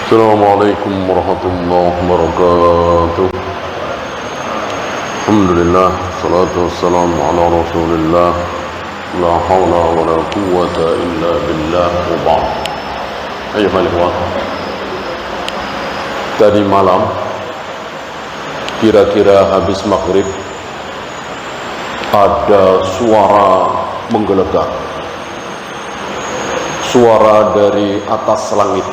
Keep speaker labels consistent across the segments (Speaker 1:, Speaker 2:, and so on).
Speaker 1: Assalamualaikum warahmatullahi wabarakatuh. Alhamdulillah, salatu wassalamu ala rasulillah. La hawla wa la quwwata illa billah wa ba'd. Ayuhal ikhwan, tadi malam kira-kira habis maghrib ada suara menggelegar, suara dari atas langit.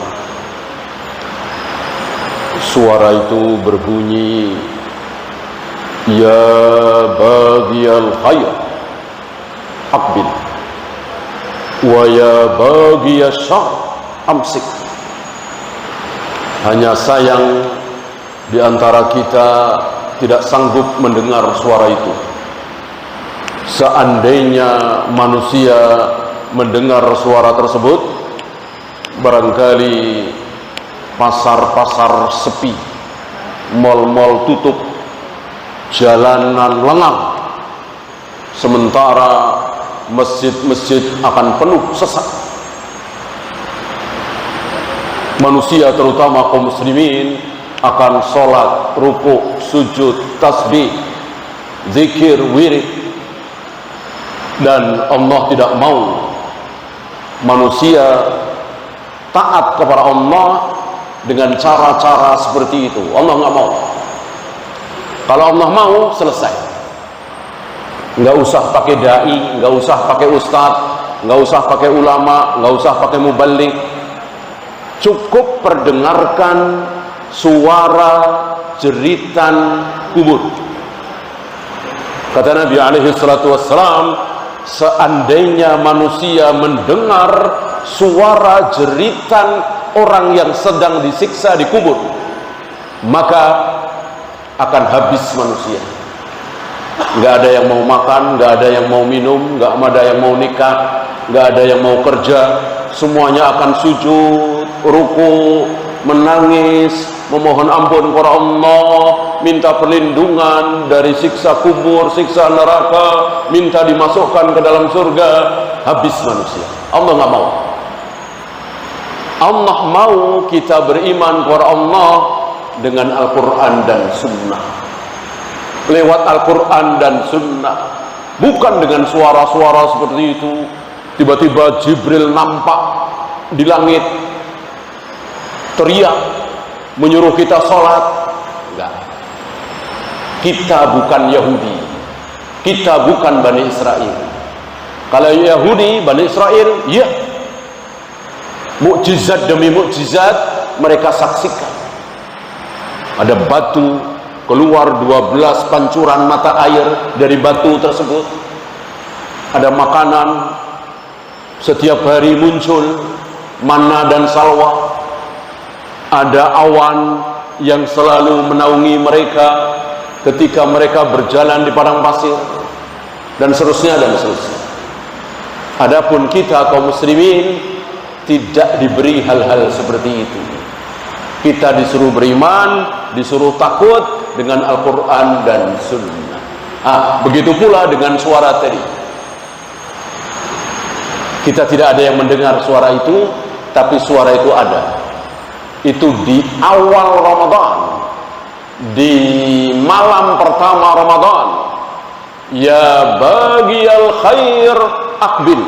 Speaker 1: Suara itu berbunyi, ya baghiyal khair aqbil wa ya baghiyasy syarr amsik. Hanya sayang di antara kita tidak sanggup mendengar suara itu. Seandainya manusia mendengar suara tersebut, barangkali pasar-pasar sepi, mal-mal tutup, jalanan lengang, sementara masjid-masjid akan penuh sesak. Manusia terutama kaum muslimin akan sholat, rukuk, sujud, tasbih, zikir, wirid, dan Allah tidak mau manusia taat kepada Allah dengan cara-cara seperti itu. Allah nggak mau. Kalau Allah mau, selesai. Nggak usah pakai dai, nggak usah pakai ustadz, nggak usah pakai ulama, nggak usah pakai muballigh. Cukup perdengarkan suara jeritan kubur. Kata Nabi alaihi salatu wassalam, seandainya manusia mendengar suara jeritan orang yang sedang disiksa di kubur, maka akan habis manusia. Nggak ada yang mau makan, nggak ada yang mau minum, nggak ada yang mau nikah, nggak ada yang mau kerja. Semuanya akan sujud, ruku, menangis, memohon ampun kepada Allah, minta perlindungan dari siksa kubur, siksa neraka, minta dimasukkan ke dalam surga. Habis manusia. Allah nggak mau. Allah mau kita beriman kepada Allah dengan Al-Quran dan Sunnah. Lewat Al-Quran dan Sunnah, bukan dengan suara-suara seperti itu. Tiba-tiba Jibril nampak di langit, teriak, menyuruh kita sholat. Enggak. Kita bukan Yahudi, kita bukan Bani Israel. Kalau Yahudi, Bani Israel, ya, mukjizat demi mukjizat mereka saksikan. Ada batu, keluar 12 pancuran mata air dari batu tersebut. Ada makanan, setiap hari muncul manna dan salwa. Ada awan yang selalu menaungi mereka ketika mereka berjalan di padang pasir, dan seterusnya dan seterusnya. Adapun kita kaum muslimin tidak diberi hal-hal seperti itu. Kita disuruh beriman, disuruh takut dengan Al-Quran dan Sunnah. Begitu pula dengan suara tadi. Kita tidak ada yang mendengar suara itu, tapi suara itu ada. Itu di awal Ramadan, di malam pertama Ramadan. Ya baghiyal khair aqbil.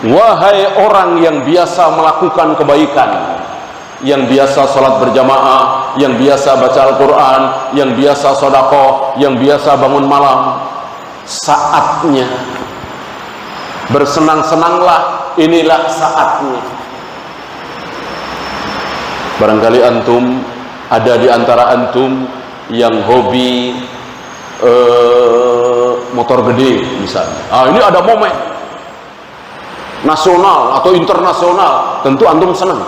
Speaker 1: Wahai orang yang biasa melakukan kebaikan, yang biasa sholat berjamaah, yang biasa baca Al-Quran, yang biasa sedekah, yang biasa bangun malam, saatnya bersenang-senanglah. Inilah saatnya. Barangkali antum, ada di antara antum yang hobi motor gede misalnya. Ini ada momen nasional atau internasional, tentu antum senang.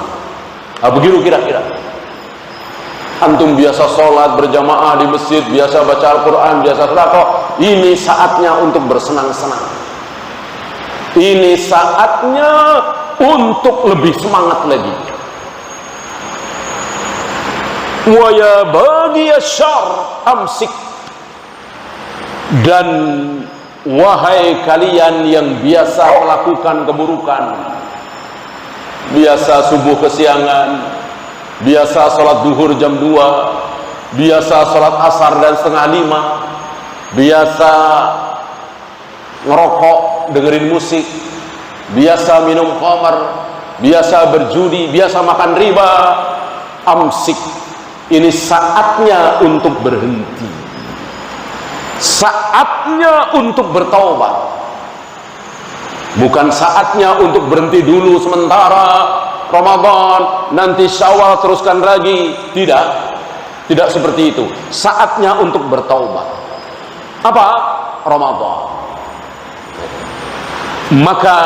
Speaker 1: Begitu kira-kira. Antum biasa sholat berjamaah di masjid, biasa baca Al-Quran, biasa sedekah. Ini saatnya untuk bersenang-senang. Ini saatnya untuk lebih semangat lagi. Wa ya baghiyasy syarr amsik. Dan wahai kalian yang biasa melakukan keburukan, biasa subuh kesiangan, biasa sholat duhur jam 2, biasa sholat asar dan setengah 5, biasa ngerokok, dengerin musik, biasa minum khamar, biasa berjudi, biasa makan riba. Amsik, ini saatnya untuk berhenti, saatnya untuk bertaubat, bukan saatnya untuk berhenti dulu sementara Ramadan, nanti Syawal teruskan lagi. Tidak seperti itu. Saatnya untuk bertaubat. Apa? Ramadan. Maka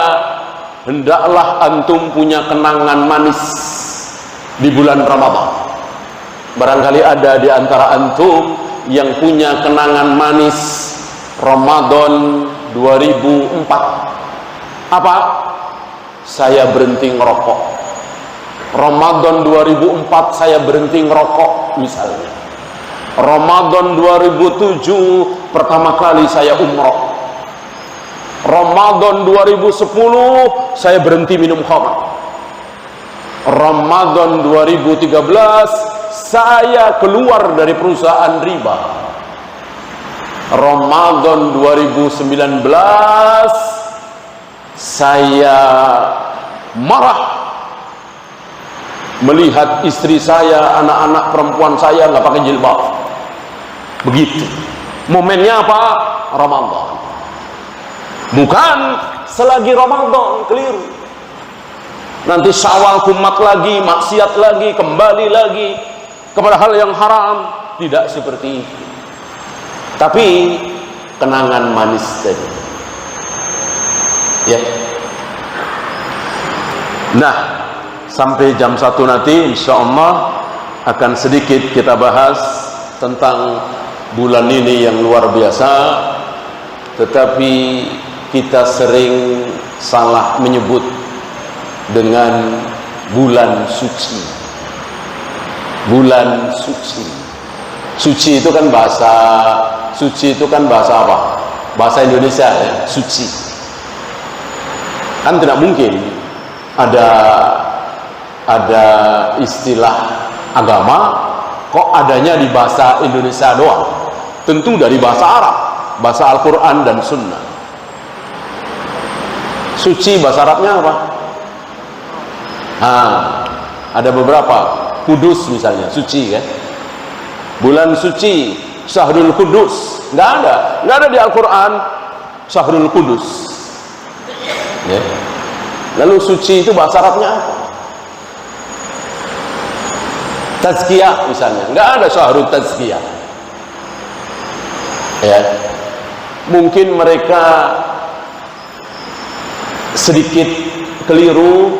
Speaker 1: hendaklah antum punya kenangan manis di bulan Ramadan. Barangkali ada di antara antum yang punya kenangan manis Ramadan 2004. Apa? Saya berhenti ngerokok. Ramadan 2004 saya berhenti ngerokok misalnya. Ramadan 2007 pertama kali saya umroh. Ramadan 2010 saya berhenti minum khamar. Ramadan 2013 saya keluar dari perusahaan riba. Ramadan 2019 saya marah melihat istri saya, anak-anak perempuan saya nggak pakai jilbab. Begitu. Momennya apa? Ramadan. Bukan selagi Ramadan, keliru. Nanti Syawal kumat lagi, maksiat lagi, kembali lagi kepada hal yang haram. Tidak seperti itu. Tapi kenangan manis tadi. Ya. Nah, sampai jam 1 nanti insya Allah akan sedikit kita bahas tentang bulan ini yang luar biasa. Tetapi kita sering salah menyebut dengan bulan suci. Bulan suci. Suci itu kan bahasa apa? Bahasa Indonesia ya, suci. Kan tidak mungkin ada istilah agama kok adanya di bahasa Indonesia doang. Tentu dari bahasa Arab, bahasa Al-Quran dan Sunnah. Suci bahasa Arabnya apa? Ada beberapa. Kudus misalnya, suci kan? Bulan suci, Syahrul Kudus. Nggak ada di Al-Quran Syahrul Kudus. Ya. Lalu suci itu bahasa Arabnya apa? Tazkiyah misalnya, nggak ada Syahrul Tazkiyah. Ya. Mungkin mereka sedikit keliru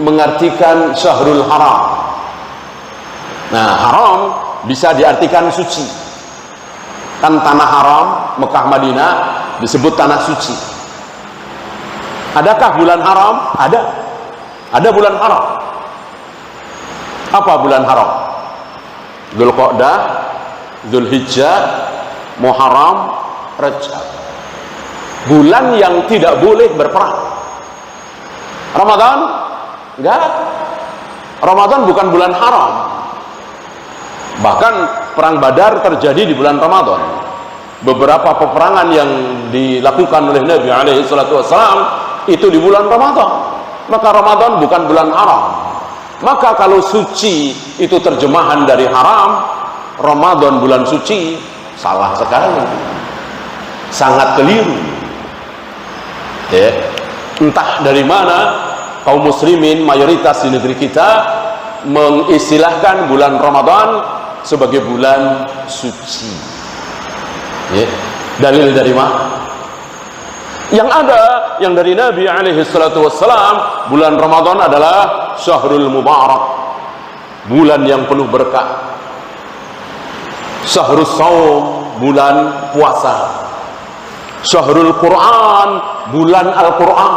Speaker 1: mengartikan Syahrul Haram. Nah, haram bisa diartikan suci. Kan tanah haram, Mekah Madinah disebut tanah suci. Adakah bulan haram? Ada bulan haram. Apa bulan haram? Dzulqa'dah, Dzulhijjah, Muharram, Rajab. Bulan yang tidak boleh berperang. Ramadan? Enggak. Ramadan bukan bulan haram. Bahkan perang Badar terjadi di bulan Ramadan. Beberapa peperangan yang dilakukan oleh Nabi SAW itu di bulan Ramadan. Maka Ramadan bukan bulan haram. Maka kalau suci itu terjemahan dari haram, Ramadan bulan suci, salah sekali. Sangat keliru. Ya. Entah dari mana kaum muslimin mayoritas di negeri kita mengistilahkan bulan Ramadan sebagai bulan suci. Ya. Dalil dari mana? Yang ada, yang dari Nabi SAW, bulan Ramadan adalah Syahrul Mubarak, bulan yang penuh berkah. Syahrul Saum, bulan puasa. Syahrul Quran, bulan Al-Quran.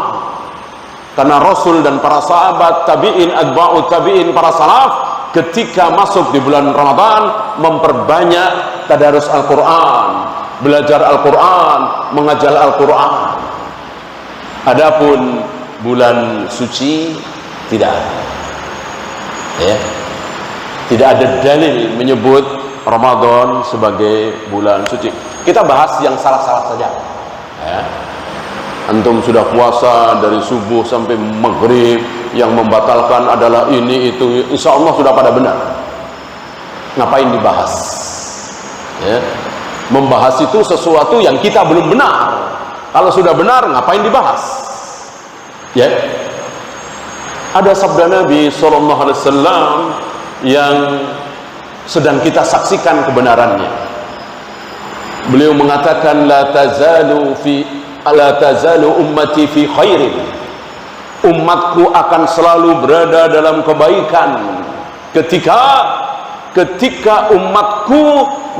Speaker 1: Karena Rasul dan para sahabat, tabi'in, atba'ut tabi'in, para salaf ketika masuk di bulan Ramadan memperbanyak tadarus Al-Quran, belajar Al-Quran, mengajar Al-Quran. Adapun bulan suci tidak ada. Ya. Tidak ada dalil menyebut Ramadan sebagai bulan suci. Kita bahas yang salah-salah saja ya. Antum sudah puasa dari subuh sampai maghrib, yang membatalkan adalah ini itu, insya Allah sudah pada benar. Ngapain dibahas ya? Membahas itu sesuatu yang kita belum benar. Kalau sudah benar, ngapain dibahas ya? Ada sabda Nabi SAW yang sedang kita saksikan kebenarannya. Beliau mengatakan, la tazalu ummati fi khairin. Umatku akan selalu berada dalam kebaikan ketika umatku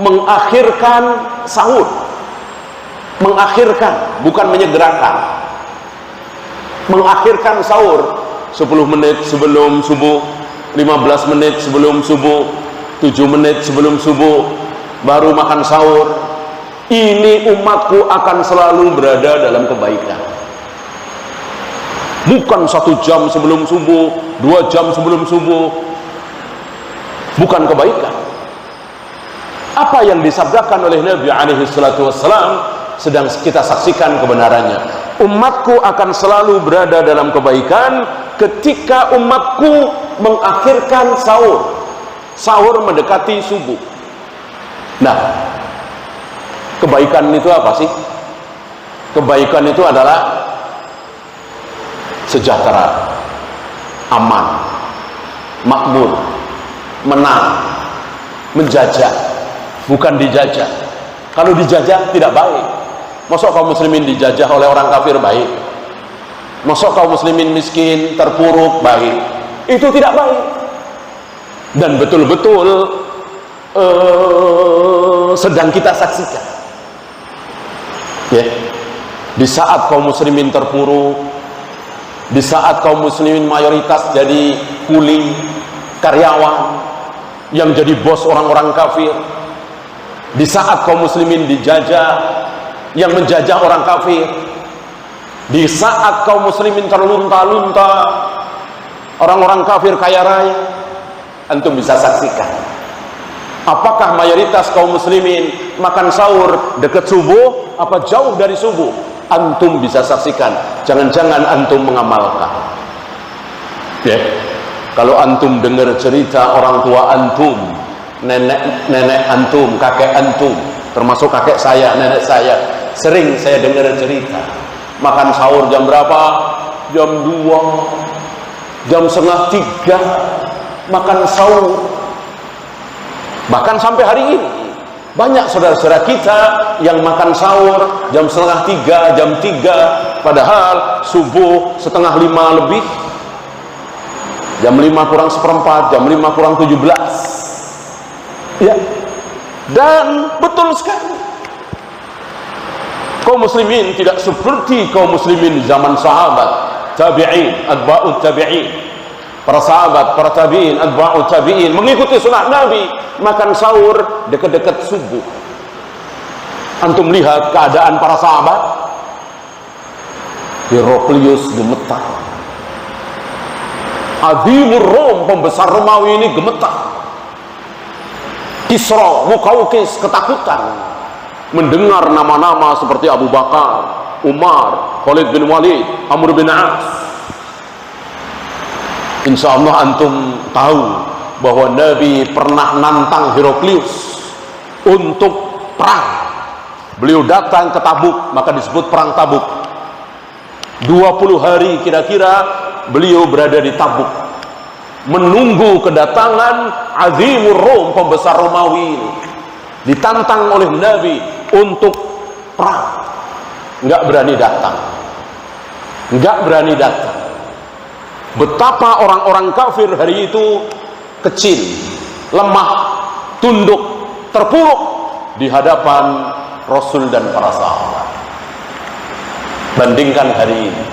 Speaker 1: mengakhirkan sahur. Mengakhirkan, bukan menyegerakan. Mengakhirkan sahur 10 menit sebelum subuh, 15 menit sebelum subuh, 7 menit sebelum subuh baru makan sahur. Ini umatku akan selalu berada dalam kebaikan. Bukan 1 jam sebelum subuh, 2 jam sebelum subuh. Bukan kebaikan. Apa yang disabdakan oleh Nabi SAW sedang kita saksikan kebenarannya. Umatku akan selalu berada dalam kebaikan ketika umatku mengakhirkan sahur. Sahur mendekati subuh. Nah, kebaikan itu apa sih? Kebaikan itu adalah sejahtera, aman, makmur, menang, menjajah, bukan dijajah. Kalau dijajah tidak baik. Masuk kaum muslimin dijajah oleh orang kafir baik? Masuk kaum muslimin miskin, terpuruk baik? Itu tidak baik. Dan betul-betul sedang kita saksikan ya. Di saat kaum muslimin terpuruk, di saat kaum muslimin mayoritas jadi kuli, karyawan, yang jadi bos orang-orang kafir, di saat kaum muslimin dijajah, yang menjajah orang kafir, di saat kaum muslimin terlunta-lunta, orang-orang kafir kaya raya, antum bisa saksikan apakah mayoritas kaum muslimin makan sahur dekat subuh apa jauh dari subuh. Antum bisa saksikan. Jangan-jangan antum mengamalkan ya. Kalau antum dengar cerita orang tua antum, nenek antum, kakek antum, termasuk kakek saya, nenek saya, sering saya dengar cerita makan sahur jam berapa? Jam 2, jam setengah 3 makan sahur. Bahkan sampai hari ini banyak saudara-saudara kita yang makan sahur jam setengah 3, jam 3, padahal subuh setengah 5 lebih, jam 5 kurang seperempat, jam 5 kurang 17 ya. Dan betul sekali, kaum muslimin tidak seperti kaum muslimin zaman sahabat, tabi'in, atba'ut tabi'in. Para sahabat, para tabi'in, atba'ut tabi'in mengikuti sunnah Nabi, makan sahur dekat-dekat subuh. Antum lihat keadaan para sahabat. Heraklius gemetar, Azimur Rom, pembesar Romawi ini gemetar. Kisra, Mukaukis ketakutan mendengar nama-nama seperti Abu Bakar, Umar, Khalid bin Walid, Amr bin As. Insya Allah antum tahu bahwa Nabi pernah nantang Heraklius untuk perang. Beliau datang ke Tabuk, maka disebut perang Tabuk. 20 hari kira-kira beliau berada di Tabuk, menunggu kedatangan Azimur Rom, pembesar Romawi ini. Ditantang oleh Nabi untuk perang, nggak berani datang, nggak berani datang. Betapa orang-orang kafir hari itu kecil, lemah, tunduk, terpuruk di hadapan Rasul dan para sahabat. Bandingkan hari ini,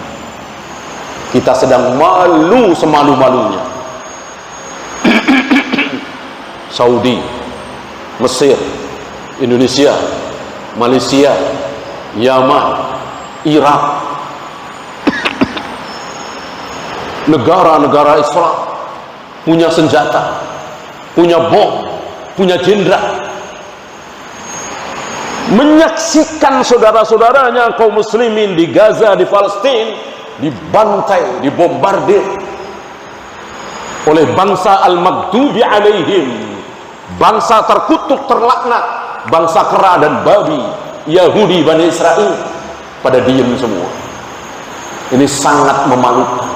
Speaker 1: kita sedang malu semalu-malunya. Saudi, Mesir, Indonesia, Malaysia, Yaman, Irak, negara-negara Islam punya senjata, punya bom, punya jenderal, menyaksikan saudara-saudaranya kaum muslimin di Gaza, di Palestina dibantai, dibombardir oleh bangsa al-maghdubi alaihim, bangsa terkutuk, terlaknat, bangsa kera dan babi, Yahudi Bani Israel, pada diem semua. Ini sangat memalukan.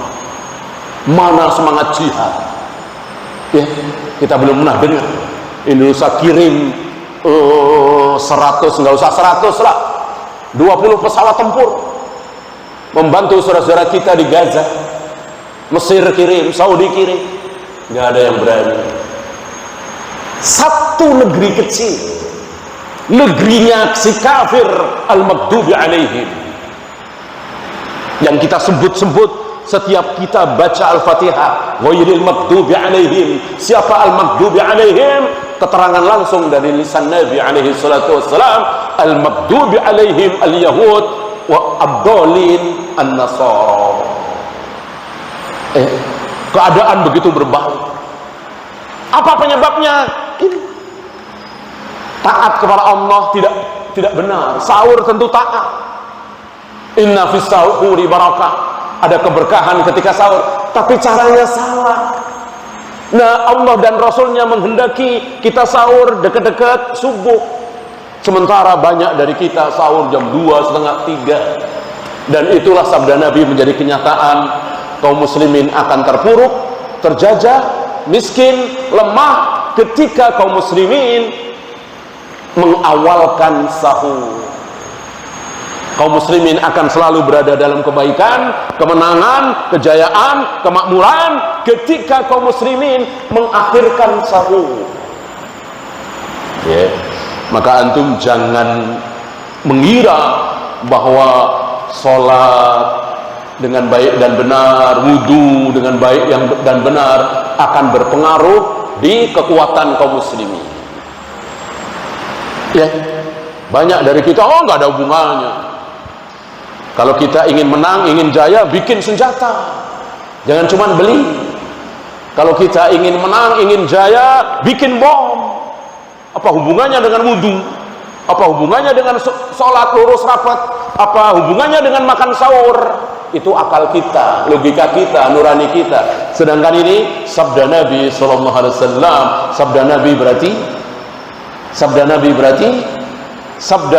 Speaker 1: Mana semangat jihad? Ya, kita belum pernah dengar Indonesia kirim 100, nggak usah 100 lah, 20 pesawat tempur membantu saudara-saudara kita di Gaza. Mesir kirim, Saudi kirim, nggak ada yang berani. Satu negeri kecil, negerinya si kafir al-maghdubi alaihim, yang kita sebut-sebut setiap kita baca Al-Fatihah, ghairil maghdubi alaihim. Siapa al-maghdubi alaihim? Keterangan langsung dari lisan Nabi alaihi salatu wassalam, al-maghdubi alaihim al-yahud wa ad-dallin an-nasara. Keadaan begitu berbalik. Apa penyebabnya? Ini taat kepada Allah tidak benar. Sahur tentu taat. Inna fis sahuri barakah. Ada keberkahan ketika sahur, tapi caranya salah. Nah, Allah dan Rasulnya menghendaki kita sahur dekat-dekat subuh, sementara banyak dari kita sahur jam 2, setengah 3. Dan itulah sabda Nabi menjadi kenyataan. Kaum muslimin akan terpuruk, terjajah, miskin, lemah ketika kaum muslimin mengawalkan sahur. Kaum muslimin akan selalu berada dalam kebaikan, kemenangan, kejayaan, kemakmuran ketika kaum muslimin mengakhirkan sahur. Maka antum jangan mengira bahwa sholat dengan baik dan benar, wudu dengan baik dan benar akan berpengaruh di kekuatan kaum muslimin. Banyak dari kita, nggak ada hubungannya. Kalau kita ingin menang, ingin jaya, bikin senjata. Jangan cuma beli. Kalau kita ingin menang, ingin jaya, bikin bom. Apa hubungannya dengan wudhu? Apa hubungannya dengan sholat lurus rapat? Apa hubungannya dengan makan sahur? Itu akal kita, logika kita, nurani kita. Sedangkan ini sabda Nabi SAW. Sabda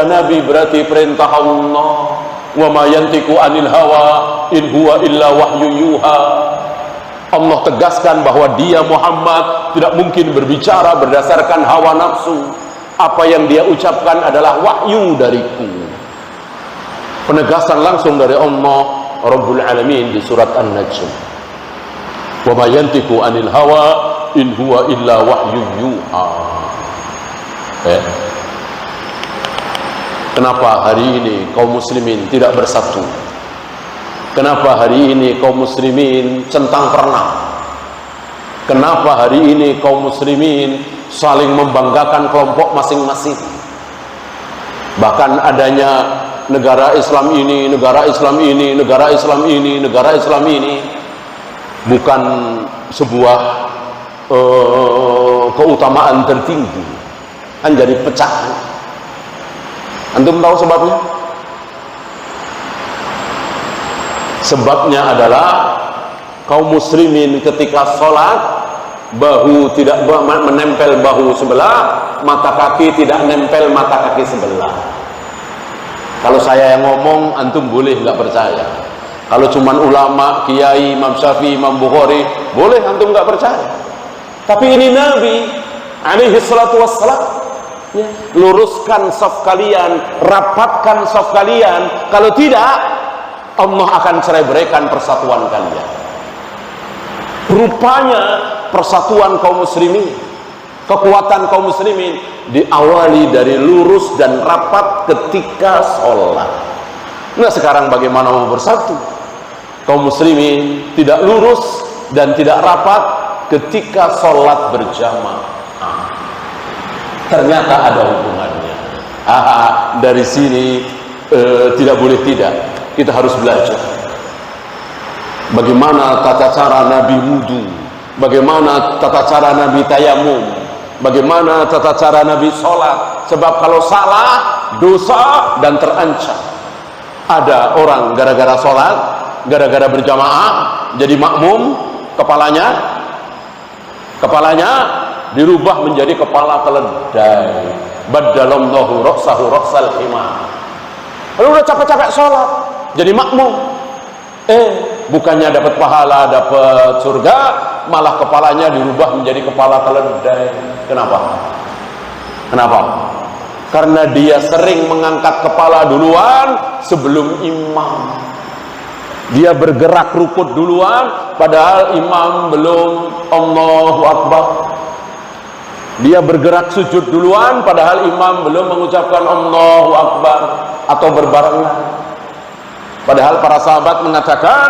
Speaker 1: Nabi berarti perintah Allah. Wa ma yantiqu anil hawa in huwa illa wahyu yuha. Allah tegaskan bahwa dia Muhammad tidak mungkin berbicara berdasarkan hawa nafsu. Apa yang dia ucapkan adalah wahyu dariku. Penegasan langsung dari Allah Rabbul Alamin di surat An-Najm. Wa ma yantiqu anil hawa in huwa illa wahyu yuha. Kenapa hari ini kaum muslimin tidak bersatu? Kenapa hari ini kaum muslimin centang perenang? Kenapa hari ini kaum muslimin saling membanggakan kelompok masing-masing? Bahkan adanya negara Islam ini, negara Islam ini, negara Islam ini, negara Islam ini bukan sebuah keutamaan tertinggi, kan jadi pecahan. Antum tahu sebabnya? Sebabnya adalah kaum muslimin ketika sholat, bahu tidak menempel bahu sebelah, mata kaki tidak nempel mata kaki sebelah. Kalau saya yang ngomong, antum boleh nggak percaya. Kalau cuman ulama, kiai, Imam Syafi'i, Imam Bukhari, boleh antum nggak percaya. Tapi ini Nabi alaihi salatu wassalam, luruskan saf kalian, rapatkan saf kalian. Kalau tidak, Allah akan cerai-beraikan persatuan kalian. Rupanya persatuan kaum muslimin, kekuatan kaum muslimin diawali dari lurus dan rapat ketika sholat. Nah, sekarang bagaimana mau bersatu? Kaum muslimin tidak lurus dan tidak rapat ketika sholat berjamaah. Ternyata ada hubungannya. Dari sini tidak boleh tidak, kita harus belajar bagaimana tata cara Nabi wudu, bagaimana tata cara Nabi tayamum, bagaimana tata cara Nabi sholat. Sebab kalau salah, dosa dan terancam. Ada orang gara-gara sholat, gara-gara berjamaah jadi makmum, kepalanya dirubah menjadi kepala keledai. Baddalallahu ra'sahu ra'sal himar. Lalu udah capek-capek sholat jadi makmum, bukannya dapat pahala, dapat surga, malah kepalanya dirubah menjadi kepala keledai. Kenapa? Karena dia sering mengangkat kepala duluan sebelum imam. Dia bergerak rukut duluan padahal imam belum Allahu Akbar. Dia bergerak sujud duluan padahal imam belum mengucapkan Allahu Akbar atau berbarengan. Padahal para sahabat mengatakan,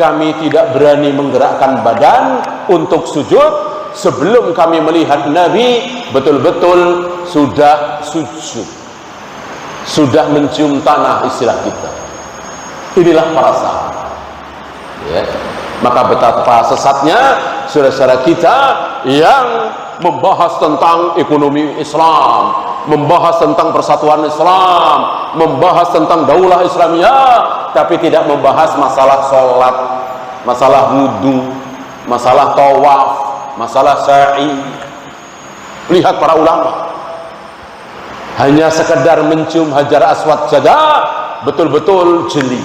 Speaker 1: kami tidak berani menggerakkan badan untuk sujud sebelum kami melihat Nabi betul-betul sudah sujud, sudah mencium tanah, istilah kita. Inilah para sahabat, ya. Maka betapa sesatnya saudara-saudara kita yang membahas tentang ekonomi Islam, membahas tentang persatuan Islam, membahas tentang daulah Islamiyah, tapi tidak membahas masalah sholat, masalah wudu, masalah tawaf, masalah sa'i. Lihat para ulama, hanya sekedar mencium hajar aswad saja betul-betul jeli.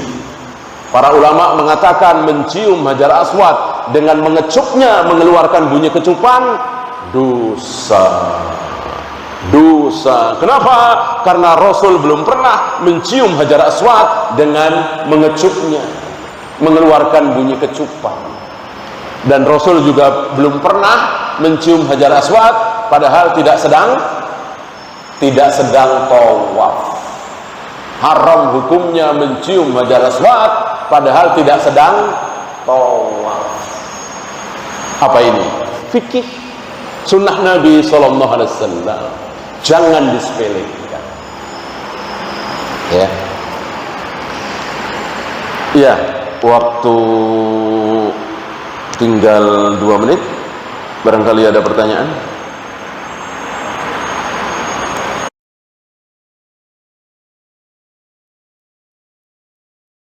Speaker 1: Para ulama mengatakan mencium hajar aswad dengan mengecupnya, mengeluarkan bunyi kecupan, dosa. Kenapa? Karena Rasul belum pernah mencium hajar aswad dengan mengecupnya, mengeluarkan bunyi kecupan. Dan Rasul juga belum pernah mencium hajar aswad padahal tidak sedang tawaf. Haram hukumnya mencium hajar aswad padahal tidak sedang tawaf. Apa ini? Fikih sunnah Nabi SAW. Jangan disepelekan. Ya, waktu tinggal 2 menit. Barangkali ada pertanyaan.